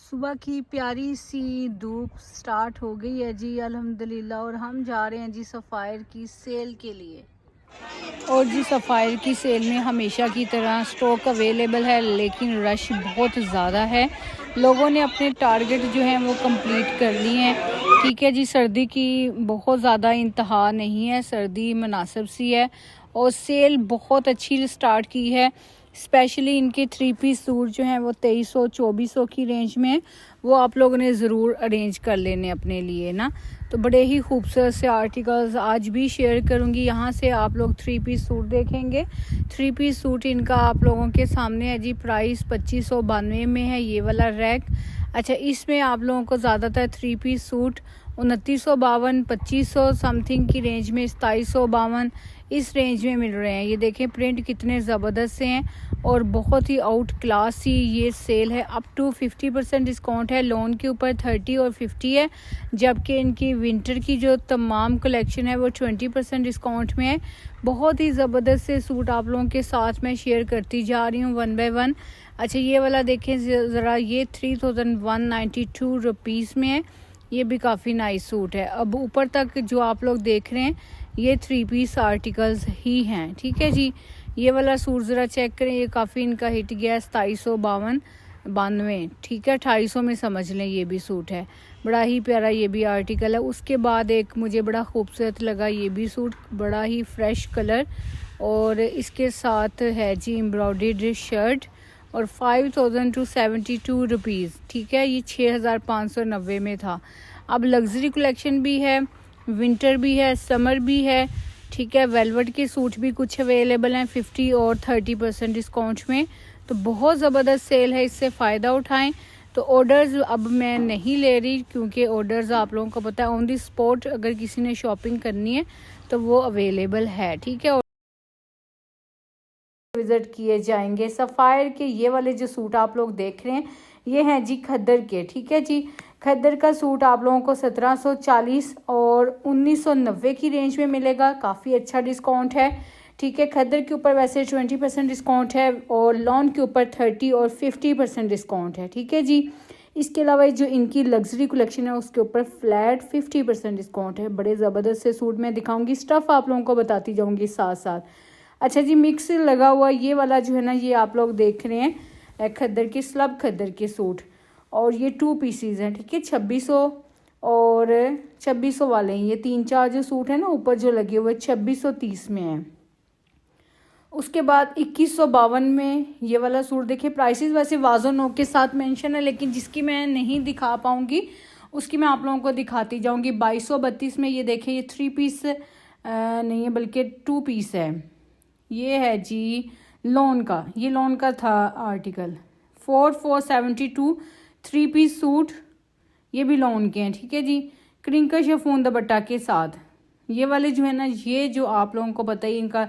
सुबह की प्यारी सी धूप स्टार्ट हो गई है जी अल्हम्दुलिल्लाह। और हम जा रहे हैं जी सफ़ायर की सेल के लिए। और जी सफ़ायर की सेल में हमेशा की तरह स्टॉक अवेलेबल है, लेकिन रश बहुत ज़्यादा है। लोगों ने अपने टारगेट जो हैं वो कंप्लीट कर लिए हैं। ठीक है जी, सर्दी की बहुत ज़्यादा इंतहा नहीं है, सर्दी मुनासिब सी है और सेल बहुत अच्छी स्टार्ट की है। स्पेशली इनके 3 पीस सूट जो हैं वो 2300-2400 की रेंज में, वो आप लोगों ने ज़रूर अरेंज कर लेने अपने लिए ना। तो बड़े ही खूबसूरत से आर्टिकल्स आज भी शेयर करूंगी। यहाँ से आप लोग 3 पीस सूट देखेंगे। 3 पीस सूट इनका आप लोगों के सामने है जी। प्राइस 2592 में है ये वाला रैक। अच्छा, इसमें आप लोगों को ज़्यादातर 3 पीस सूट 2952, 2500 समथिंग की रेंज में, 2752 इस रेंज में मिल रहे हैं। ये देखें प्रिंट कितने ज़बरदस्त से हैं और बहुत ही आउट क्लास सी ये सेल है। अप टू 50% डिस्काउंट है, लोन के ऊपर 30 और 50 है, जबकि इनकी विंटर की जो तमाम कलेक्शन है वो 20% डिस्काउंट में है। बहुत ही ज़बरदस्त से सूट आप लोगों के साथ मैं शेयर करती जा रही हूँ वन बाय वन। अच्छा, ये वाला देखें ज़रा, ये 3192 रुपीज़ में है। ये भी काफ़ी नाइस सूट है। अब ऊपर तक जो आप लोग देख रहे हैं ये 3 पीस आर्टिकल्स ही हैं। ठीक है जी, ये वाला सूट ज़रा चेक करें, ये काफ़ी इनका हिट गया है, 2752। ठीक है, 250 में समझ लें ये भी सूट है। बड़ा ही प्यारा ये भी आर्टिकल है। उसके बाद एक मुझे बड़ा खूबसूरत लगा ये भी सूट, बड़ा ही फ्रेश कलर और इसके साथ है जी एम्ब्रॉयडर्ड शर्ट और 5072 रुपीज़। ठीक है, ये 6590 में था। अब लग्जरी कलेक्शन भी है, विंटर भी है, समर भी है। ठीक है, वेलवेट के सूट भी कुछ अवेलेबल हैं 50 और 30% डिस्काउंट में। तो बहुत ज़बरदस्त सेल है, इससे फ़ायदा उठाएं। तो ऑर्डर्स अब मैं नहीं ले रही, क्योंकि ऑर्डर्स आप लोगों को पता है ऑन दी स्पॉट अगर किसी ने शॉपिंग करनी है तो वो अवेलेबल है। ठीक है, विजिट किए जाएंगे। सफ़ायर के ये वाले जो सूट आप लोग देख रहे हैं ये हैं जी खद्दर के। ठीक है जी, खद्दर का सूट आप लोगों को 1740 और 1990 की रेंज में मिलेगा। काफ़ी अच्छा डिस्काउंट है। ठीक है, खद्दर के ऊपर वैसे 20% डिस्काउंट है और लॉन के ऊपर 30 और 50% डिस्काउंट है। ठीक है जी, इसके अलावा जो इनकी लग्जरी कलेक्शन है उसके ऊपर फ्लैट 50% डिस्काउंट है। बड़े ज़बरदस्त से सूट मैं दिखाऊंगी, स्टफ़ आप लोगों को बताती जाऊंगी साथ साथ। अच्छा जी, मिक्स लगा हुआ ये वाला जो है ना, ये आप लोग देख रहे हैं खद्दर के, स्लब खद्दर के सूट और ये 2 पीसीज हैं। ठीक है, 2600 और 2600 वाले हैं। ये 3-4 जो सूट है ना ऊपर जो लगे हुए 2630 में है। उसके बाद 2152 में ये वाला सूट देखिए। प्राइसेस वैसे वाज़ो नोक के साथ मेंशन है, लेकिन जिसकी मैं नहीं दिखा पाऊंगी उसकी मैं आप लोगों को दिखाती जाऊंगी। 2232 में ये देखें, ये 3 पीस नहीं है बल्कि 2 पीस है। ये है जी लॉन का, ये लॉन का था आर्टिकल। 4472 3 पीस सूट, ये भी लॉन के हैं। ठीक है जी, क्रिंकल शिफॉन दुपट्टा के साथ। ये वाले जो है ना, ये जो आप लोगों को पता ही इनका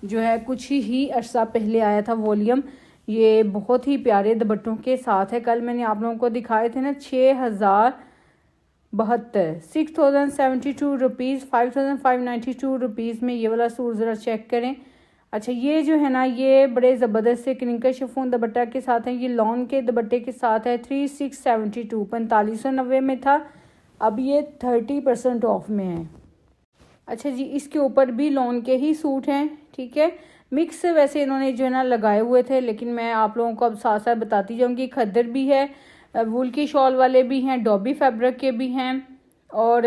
जो है कुछ ही अर्सा पहले आया था वॉल्यूम, ये बहुत ही प्यारे दुपट्टों के साथ है। कल मैंने आप लोगों को दिखाए थे ना 6072 6072 रुपीज़, 5592 रुपीज़ में ये वाला सूट ज़रा चेक करें। अच्छा, ये जो है ना ये बड़े ज़बरदस्त से क्रिंकल शिफॉन दुपट्टा के साथ है। ये लॉन के दुपट्टे के साथ है। 3672 4590 में था, अब ये 30% ऑफ में है। अच्छा जी, इसके ऊपर भी लॉन के ही सूट हैं। ठीक है, मिक्स वैसे इन्होंने जो है ना लगाए हुए थे, लेकिन मैं आप लोगों को अब साथ साथ बताती जाऊँगी। खद्दर भी है, वूल की शॉल वाले भी हैं, डॉबी फैब्रिक के भी हैं और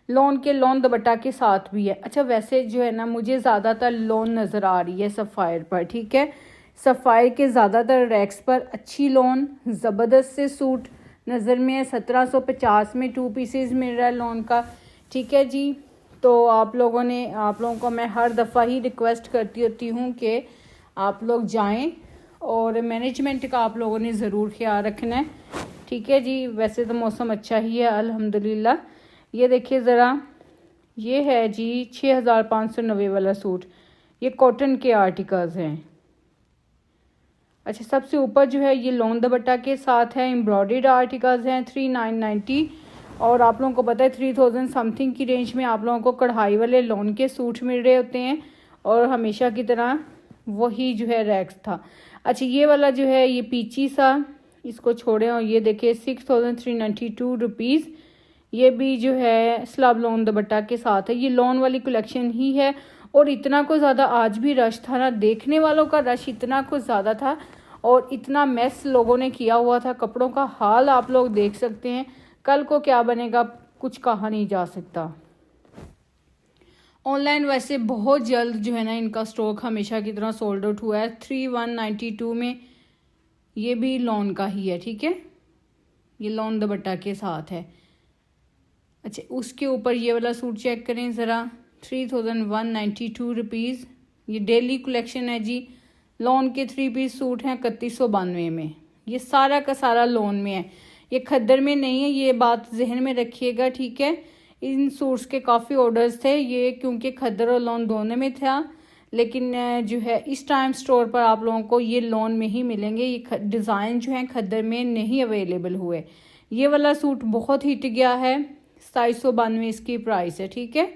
लॉन के लॉन दुपट्टा के साथ भी है। अच्छा, वैसे जो है ना मुझे ज़्यादातर लॉन नज़र आ रही है सफ़ायर पर। ठीक है, सफ़ायर के ज़्यादातर रैक्स पर अच्छी लॉन ज़बरदस्त से सूट नज़र में है। 1750 में 2 पीसेस मिल रहा है लॉन का। ठीक है जी, तो आप लोगों को मैं हर दफ़ा ही रिक्वेस्ट करती होती हूँ कि आप लोग जाएं और मैनेजमेंट का आप लोगों ने ज़रूर ख्याल रखना है। ठीक है जी, वैसे तो मौसम अच्छा ही है अल्हम्दुलिल्लाह। ये देखिए ज़रा, ये है जी 6590 वाला सूट, ये कॉटन के आर्टिकल्स हैं। अच्छा, सबसे ऊपर जो है ये लॉन दुपट्टा के साथ है, एम्ब्रॉयडर्ड आर्टिकल्स हैं 3990 और आप लोगों को पता है 3000 समथिंग की रेंज में आप लोगों को कढ़ाई वाले लॉन के सूट मिल रहे होते हैं और हमेशा की तरह वही जो है रैक्स था। अच्छा, ये वाला जो है ये पीची सा इसको छोड़ें और ये देखिए 6392 रुपीज़। ये भी जो है स्लब लॉन दुपट्टा के साथ है। ये लॉन वाली कलेक्शन ही है और इतना को ज़्यादा आज भी रश था ना, देखने वालों का रश इतना को ज़्यादा था और इतना मैस लोगों ने किया हुआ था। कपड़ों का हाल आप लोग देख सकते हैं, कल को क्या बनेगा कुछ कहा नहीं जा सकता। ऑनलाइन वैसे बहुत जल्द जो है ना इनका स्टॉक हमेशा की तरह सोल्ड आउट हुआ है। 3192 में ये भी लॉन का ही है, ठीक है, ये लॉन दुपट्टा के साथ है। अच्छा, उसके ऊपर ये वाला सूट चेक करें ज़रा, 3192 रुपीज़। ये डेली कलेक्शन है जी। लॉन के 3 पीस सूट हैं 3192 में। ये सारा का सारा लॉन में है, ये खद्दर में नहीं है, ये बात जहन में रखिएगा, ठीक है। इन सूट्स के काफ़ी ऑर्डर्स थे ये, क्योंकि खद्दर और लॉन दोनों में था, लेकिन जो है इस टाइम स्टोर पर आप लोगों को ये लॉन में ही मिलेंगे। ये डिज़ाइन जो है खद्दर में नहीं अवेलेबल हुए। ये वाला सूट बहुत हिट गया है, 2792 इसकी प्राइस है, ठीक है।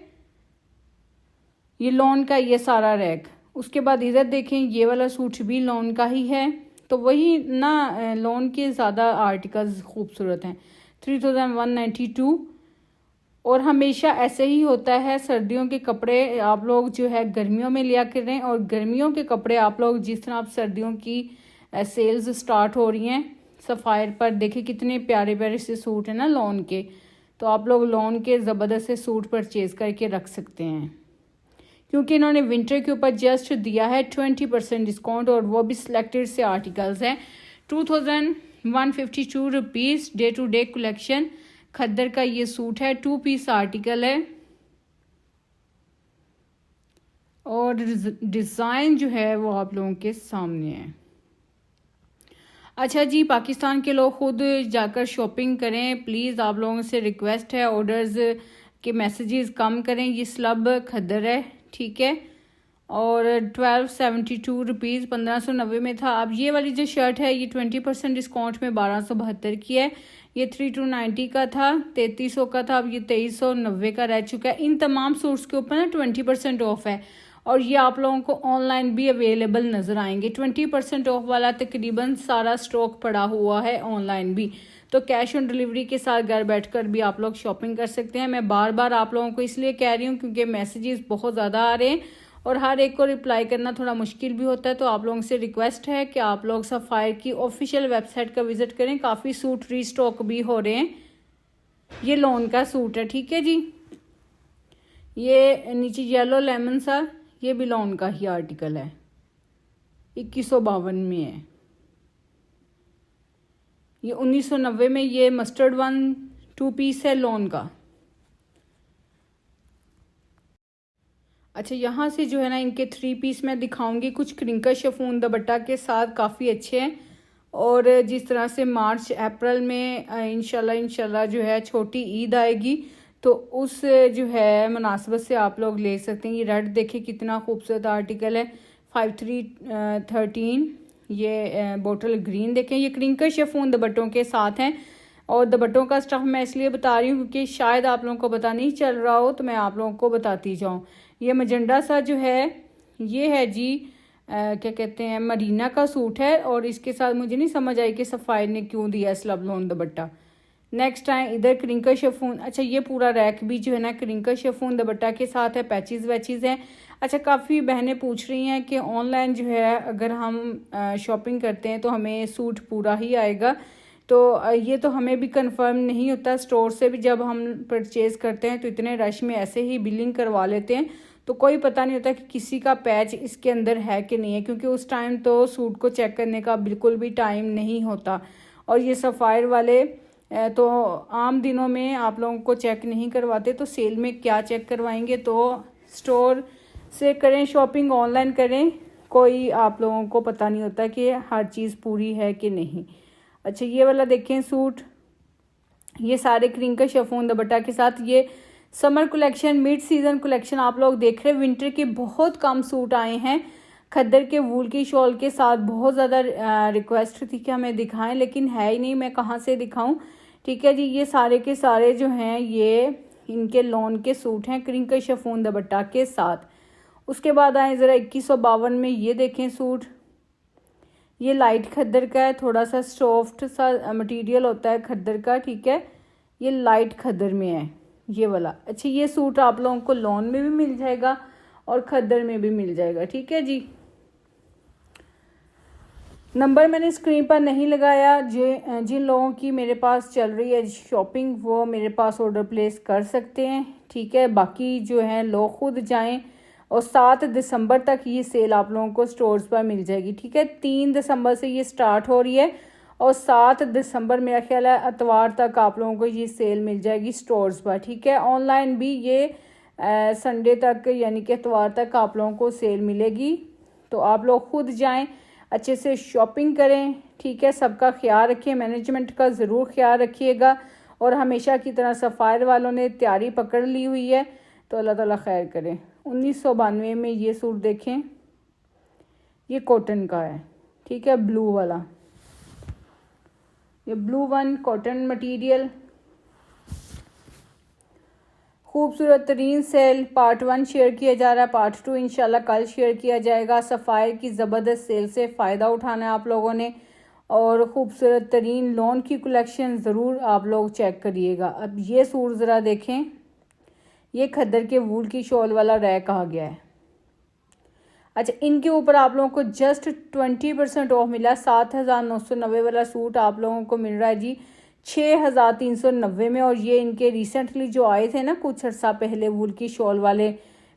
ये लॉन का ये सारा रैक। उसके बाद इधर देखें, ये वाला सूट भी लॉन का ही है। तो वही ना, लॉन के ज़्यादा आर्टिकल्स खूबसूरत हैं। 3192। और हमेशा ऐसे ही होता है, सर्दियों के कपड़े आप लोग जो है गर्मियों में लिया करें, और गर्मियों के कपड़े आप लोग जिस तरह आप सर्दियों की सेल्स स्टार्ट हो रही हैं सफ़ायर पर, देखिए कितने प्यारे प्यारे से सूट हैं ना लॉन के। तो आप लोग लॉन के ज़बरदस्त से सूट परचेज़ करके रख सकते हैं, क्योंकि इन्होंने विंटर के ऊपर जस्ट दिया है 20% डिस्काउंट, और वो भी सिलेक्टेड से आर्टिकल्स हैं। 2152 rupees day to day collection खद्दर का ये सूट है, 2 पीस आर्टिकल है और डिज़ाइन जो है वो आप लोगों के सामने है। अच्छा जी, पाकिस्तान के लोग खुद जाकर शॉपिंग करें प्लीज़, आप लोगों से रिक्वेस्ट है। ऑर्डर्स के मैसेजेस कम करें। ये स्लब खद्दर है, ठीक है, और 1272 रुपीज़ 1590 में था। अब ये वाली जो शर्ट है ये 20% डिस्काउंट में 1272 की है। ये 3290 का था, 3300 का था, अब ये 2390 का रह चुका है। इन तमाम सूट्स के ऊपर ना 20% ऑफ है, और ये आप लोगों को ऑनलाइन भी अवेलेबल नज़र आएंगे। 20% ऑफ वाला तकरीबन सारा स्टॉक पड़ा हुआ है ऑनलाइन भी, तो कैश ऑन डिलीवरी के साथ घर बैठकर भी आप लोग शॉपिंग कर सकते हैं। मैं बार बार आप लोगों को इसलिए कह रही हूँ क्योंकि मैसेजेस बहुत ज़्यादा आ रहे हैं और हर एक को रिप्लाई करना थोड़ा मुश्किल भी होता है। तो आप लोगों से रिक्वेस्ट है कि आप लोग सफ़ायर की ऑफिशियल वेबसाइट का विज़िट करें, काफ़ी सूट रीस्टॉक भी हो रहे हैं। ये लॉन का सूट है, ठीक है जी। ये नीचे येलो लेमन सा, ये भी लॉन का ही आर्टिकल है, 2152 में है। ये 1990 में ये मस्टर्ड 2 पीस है लॉन का। अच्छा, यहाँ से जो है ना इनके 3 पीस मैं दिखाऊंगी, कुछ क्रिंकल शिफॉन दुपट्टा के साथ काफ़ी अच्छे हैं। और जिस तरह से मार्च अप्रैल में इंशाल्लाह जो है छोटी ईद आएगी, तो उस जो है मुनासबत से आप लोग ले सकते हैं। ये रेड देखिए कितना खूबसूरत आर्टिकल है, 5313। ये बोटल ग्रीन देखें, ये क्रिंकल शिफॉन दुपट्टों के साथ हैं। और दुपट्टों का स्टफ मैं इसलिए बता रही हूँ क्योंकि शायद आप लोगों को पता नहीं चल रहा हो, तो मैं आप लोगों को बताती जाऊँ। ये मजेंडा सा जो है ये है जी क्या कहते हैं, मरीना का सूट है, और इसके साथ मुझे नहीं समझ आई कि सफ़ायर ने क्यों दिया स्लब लॉन दुपट्टा। नेक्स्ट आए इधर क्रिंकल शिफॉन। अच्छा, ये पूरा रैक भी जो है ना क्रिंकल शिफॉन दुपट्टा के साथ है, पैचेस वैचेस हैं। अच्छा, काफ़ी बहनें पूछ रही हैं कि ऑनलाइन जो है अगर हम शॉपिंग करते हैं तो हमें सूट पूरा ही आएगा, तो ये तो हमें भी कंफर्म नहीं होता। स्टोर से भी जब हम परचेज़ करते हैं तो इतने रश में ऐसे ही बिलिंग करवा लेते हैं, तो कोई पता नहीं होता कि किसी का पैच इसके अंदर है कि नहीं है, क्योंकि उस टाइम तो सूट को चेक करने का बिल्कुल भी टाइम नहीं होता। और ये सफ़ायर वाले तो आम दिनों में आप लोगों को चेक नहीं करवाते, तो सेल में क्या चेक करवाएंगे। तो स्टोर से करें शॉपिंग, ऑनलाइन करें, कोई आप लोगों को पता नहीं होता कि हर चीज़ पूरी है कि नहीं। अच्छा, ये वाला देखें सूट, ये सारे क्रिंकल शिफॉन दुपट्टा के साथ, ये summer collection, mid season collection आप लोग देख रहे हैं। विंटर के बहुत कम सूट आए हैं खद्दर के वूल की शॉल के साथ। बहुत ज़्यादा रिक्वेस्ट थी कि हमें दिखाएं, लेकिन है ही नहीं, मैं कहाँ से दिखाऊं, ठीक है जी। ये सारे के सारे जो हैं ये इनके लॉन के सूट हैं क्रिंकल शिफॉन दुपट्टा के साथ। उसके बाद आए ज़रा 2152 में, ये देखें सूट, ये लाइट खद्दर का है, थोड़ा सा सॉफ्ट सा मटेरियल होता है खद्दर का, ठीक है। ये लाइट खद्दर में है ये वाला। अच्छा, ये सूट आप लोगों को लॉन में भी मिल जाएगा और खद्दर में भी मिल जाएगा, ठीक है जी। नंबर मैंने स्क्रीन पर नहीं लगाया। जिन लोगों की मेरे पास चल रही है शॉपिंग वो मेरे पास ऑर्डर प्लेस कर सकते हैं, ठीक है। बाकी जो है लोग खुद जाएं और 7 दिसंबर तक ये सेल आप लोगों को स्टोर्स पर मिल जाएगी, ठीक है। 3 दिसंबर से ये स्टार्ट हो रही है और 7 दिसंबर मेरा ख्याल है इतवार तक आप लोगों को ये सेल मिल जाएगी स्टोर्स पर, ठीक है। ऑनलाइन भी ये संडे तक यानी कि इतवार तक आप लोगों को सेल मिलेगी। तो आप लोग खुद जाएं, अच्छे से शॉपिंग करें, ठीक है। सबका ख्याल रखें, मैनेजमेंट का ज़रूर ख्याल रखिएगा। और हमेशा की तरह सफ़ायर वालों ने तैयारी पकड़ ली हुई है, तो अल्लाह ताला खैर करे। 1992 में ये सूट देखें, ये कॉटन का है, ठीक है, ब्लू वाला, ये ब्लू वन कॉटन मटेरियल। खूबसूरत तरीन सेल पार्ट 1 शेयर किया जा रहा है, पार्ट 2 इंशाल्लाह कल शेयर किया जाएगा। सफ़ायर की ज़बरदस्त सेल से फ़ायदा उठाना है आप लोगों ने और ख़ूबसूरत तरीन लॉन की कलेक्शन ज़रूर आप लोग चेक करिएगा। अब ये सूट ज़रा देखें, ये खद्दर के वूल की शॉल वाला रैक आ गया है। अच्छा, इनके ऊपर आप लोगों को जस्ट 20% ऑफ मिला। 7,990 वाला सूट आप लोगों को मिल रहा है जी 6,390 में। और ये इनके रिसेंटली जो आए थे ना कुछ अर्सा पहले वूल की शॉल वाले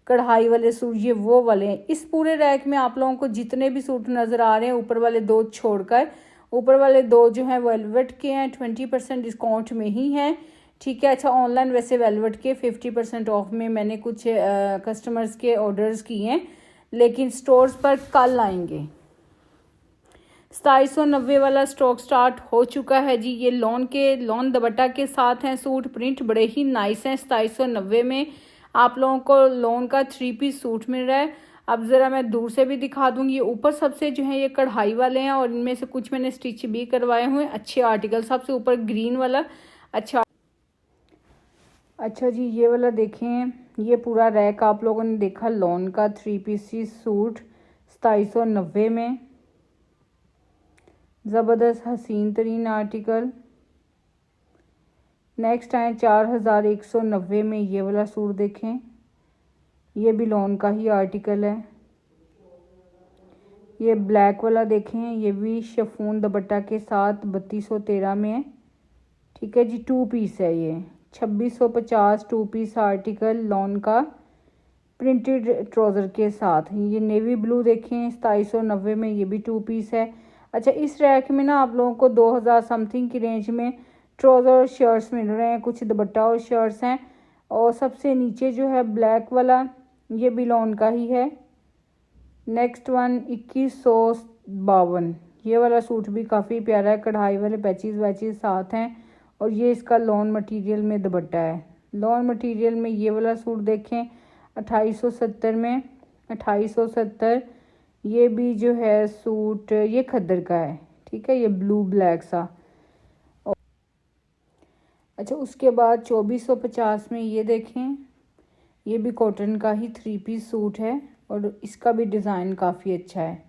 कढ़ाई वाले सूट, ये वो वाले हैं। इस पूरे रैक में आप लोगों को जितने भी सूट नज़र आ रहे हैं ऊपर वाले 2 छोड़कर, ऊपर वाले 2 जो हैं वेलवेट के हैं, 20% डिस्काउंट में ही हैं, ठीक है। अच्छा, ऑनलाइन वैसे वेलवेट के 50% ऑफ में मैंने कुछ कस्टमर्स के ऑर्डर्स किए हैं, लेकिन स्टोर्स पर कल आएंगे। 2790 वाला स्टॉक स्टार्ट हो चुका है जी। ये लॉन दुपट्टा के साथ हैं सूट, प्रिंट बड़े ही नाइस हैं। 2790 में आप लोगों को लॉन का 3 पीस सूट मिल रहा है। अब ज़रा मैं दूर से भी दिखा दूँगी। ये ऊपर सबसे जो है ये कढ़ाई वाले हैं और इनमें से कुछ मैंने स्टिच भी करवाए हुए हैं, अच्छे आर्टिकल। सबसे ऊपर ग्रीन वाला अच्छा जी, ये वाला देखें, ये पूरा रैक आप लोगों ने देखा लॉन का 3 पीस सूट 2790 में। ज़बरदस्त हसीन तरीन आर्टिकल। नेक्स्ट आए 4190 में, ये वाला सूट देखें, ये भी लॉन का ही आर्टिकल है। ये ब्लैक वाला देखें, ये भी शिफॉन दुपट्टा के साथ 3213 में है, ठीक है जी। 2 पीस है ये 2650 2 पीस आर्टिकल लॉन का प्रिंटेड ट्राउज़र के साथ। ये नेवी ब्लू देखें 2790 में, ये भी 2 पीस है। अच्छा, इस रैक में ना आप लोगों को 2000 समथिंग की रेंज में ट्राउज़र और शर्ट्स मिल रहे हैं, कुछ दुपट्टा और शर्ट्स हैं। और सबसे नीचे जो है ब्लैक वाला, ये भी लॉन का ही है। नेक्स्ट वन 2152, ये वाला सूट भी काफ़ी प्यारा है, कढ़ाई वाले पैचेस वैचेस साथ हैं और ये इसका लॉन मटेरियल में दुपट्टा है। लॉन मटेरियल में ये वाला सूट देखें 2870 में, 2870। ये भी जो है सूट ये खद्दर का है, ठीक है, ये ब्लू ब्लैक सा। अच्छा, उसके बाद 2450 में ये देखें, ये भी कॉटन का ही 3 पीस सूट है और इसका भी डिज़ाइन काफ़ी अच्छा है।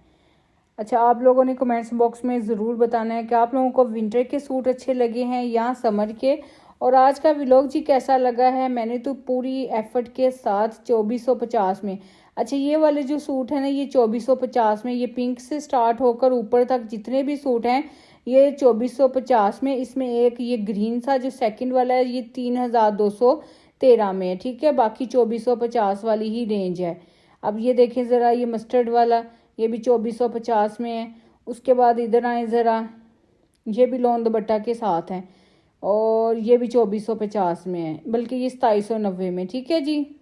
अच्छा, आप लोगों ने कमेंट्स बॉक्स में ज़रूर बताना है कि आप लोगों को विंटर के सूट अच्छे लगे हैं या समर के, और आज का व्लॉग जी कैसा लगा है। मैंने तो पूरी एफर्ट के साथ 2450 में। अच्छा, ये वाले जो सूट है ना ये 2450 में, ये पिंक से स्टार्ट होकर ऊपर तक जितने भी सूट हैं ये 2450 में। इसमें एक ये ग्रीन सा जो सेकंड वाला है ये 3213 में है, ठीक है। बाकी 2450 वाली ही रेंज है। अब ये देखें ज़रा, ये मस्टर्ड वाला ये भी 2450 में है। उसके बाद इधर आए ज़रा, ये भी लॉन दुपट्टा के साथ हैं और ये भी 2450 में है, बल्कि ये 2790 में, ठीक है जी।